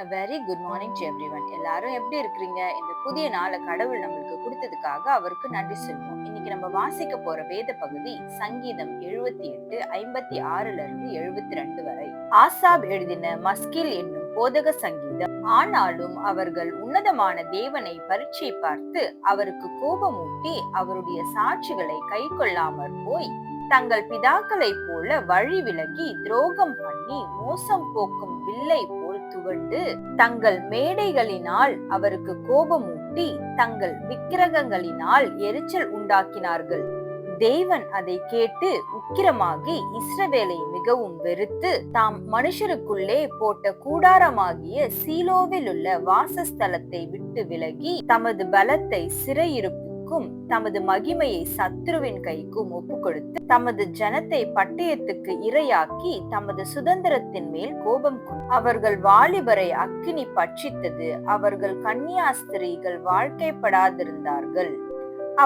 A very good morning to everyone. எல்லாரும் எப்படி இருக்கிறீங்க? இந்த புதிய நாளை கடவுள் நம்மளுக்கு கொடுத்ததுக்காக அவருக்கு நன்றி சொல்வோம். இன்னைக்கு நம்ம வாசிக்க போற வேத பகுதி சங்கீதம் 78 56ல இருந்து 72 வரை. ஆசாப் எழுதின மஸ்கில் என்னும் போதக சங்கீதம். ஆனாலும் அவர்கள் உன்னதமான தேவனை பரீட்சை பார்த்து அவருக்கு கோபமூட்டி அவருடைய சாட்சிகளை கை கொள்ளாமற் போய் தங்கள் பிதாக்களைப் போல வழி விலகி துரோகம் பண்ணி மோசம் போக்கும் வில்லை போல் துவண்டு தங்கள் மேடைகளினால் அவருக்கு கோபமூட்டி தங்கள் விக்கிரகங்களினால் எரிச்சல் உண்டாக்கினார்கள். தேவன் அதை கேட்டு உக்கிரமாகி இஸ்ரவேலை மிகவும் வெறுத்து தாம் மனுஷருக்குள்ளே போட்ட கூடாரமாகிய சீலோவில் உள்ள வாசஸ்தலத்தை விட்டு விலகி தமது பலத்தை சிறையிருப்பு தமது மகிமையை சத்துருவின் கைக்கும் ஒப்பு கொடுத்து தமது ஜனத்தை பட்டயத்துக்கு இரையாக்கி தமது சுதந்திரத்தின் மேல் கோபம் கொண்டு அவர்கள் வாலிபரை அக்கினி பட்சித்தது. அவர்கள் கன்னியாஸ்திரிகள் வாழ்க்கைப்படாதிருந்தார்கள்.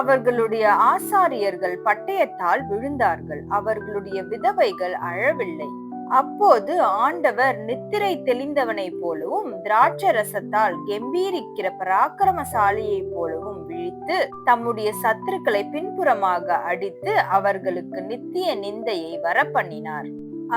அவர்களுடைய ஆசாரியர்கள் பட்டயத்தால் விழுந்தார்கள். அவர்களுடைய விதவைகள் அழவில்லை. அப்போது ஆண்டவர் நித்திரை தெளிந்தவனை போலவும் திராட்சரசத்தால் கெம்பீரிக்கிற பராக்கிரமசாலியை போலவும் விழித்து தம்முடைய சத்துருக்களை பின்புறமாக அடித்து அவர்களுக்கு நித்திய நிந்தையை வரப்பண்ணினார்.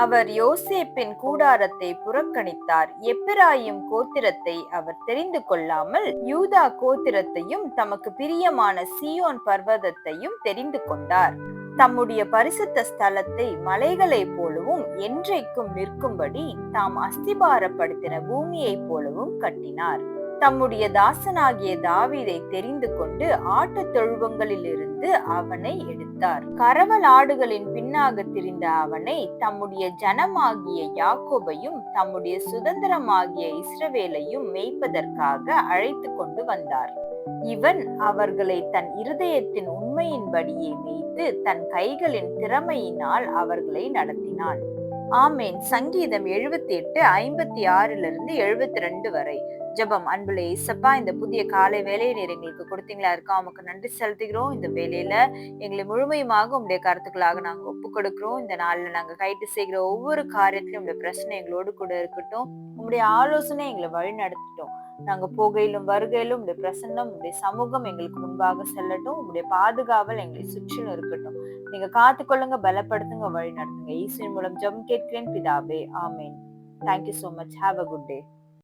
அவர் யோசேப்பின் கூடாரத்தை புறக்கணித்தார். எப்பிராயிம் கோத்திரத்தை அவர் தெரிந்து கொள்ளாமல் யூதா கோத்திரத்தையும் தமக்கு பிரியமான சீயோன் பர்வதத்தையும் தெரிந்து கொண்டார். தம்முடைய பரிசுத்த ஸ்தலத்தை மலைகளை போலவும் என்றைக்கும் நிற்கும்படி தாம் அஸ்திபாரப்படுத்தின பூமியை போலவும் கட்டினார். தம்முடைய தாசனாகிய தாவீதை தெரிந்து கொண்டு ஆட்டு தொழுவங்களிலிருந்து அவனை எடுத்தார். கரவல் ஆடுகளின் பின்னாக திரிந்த அவனை தம்முடைய ஜனமாகிய யாக்கோபையும் தம்முடைய சுதந்திரமாகிய இஸ்ரவேலையும் மேய்ப்பதற்காக அழைத்து கொண்டு வந்தார். இவன் அவர்களை தன் இருதயத்தின் உண்மையின்படியே மேய்த்து தன் கைகளின் திறமையினால் அவர்களை நடத்தினான். ஆமேன். சங்கீதம் 78 56ல இருந்து 72 வரை. ஜெபம். அன்புள்ள இயேசப்பா, இந்த புதிய காலை வேலையை நீர் எங்களுக்கு கொடுத்தீங்களா இருக்கா, உமக்கு நன்றி செலுத்துகிறோம். இந்த வேலையில எங்களை முழுமையுமாக உங்களுடைய கருத்துக்களாக நாங்க ஒப்பு கொடுக்கிறோம். இந்த நாள்ல நாங்க கைட்டு செய்கிற ஒவ்வொரு காரியத்திலும் உங்களுடைய பிரச்சனை எங்களோடு கூட இருக்கட்டும். உங்களுடைய ஆலோசனை எங்களை வழி நடத்தட்டும். நாங்க போகையிலும் வருகையிலும் உங்களுடைய பிரசன்னம், உங்களுடைய சமூகம் எங்களுக்கு முன்பாக செல்லட்டும். உங்களுடைய பாதுகாவல் எங்களை சுற்றிலும் இருக்கட்டும். நீங்க காத்துக்கொள்ளுங்க, பலப்படுத்துங்க, வழி நடத்துங்க. இயேசுவின் மூலம் ஜெபம் கேட்கிறேன் பிதாவே, ஆமேன். Thank you so much. Have a good day.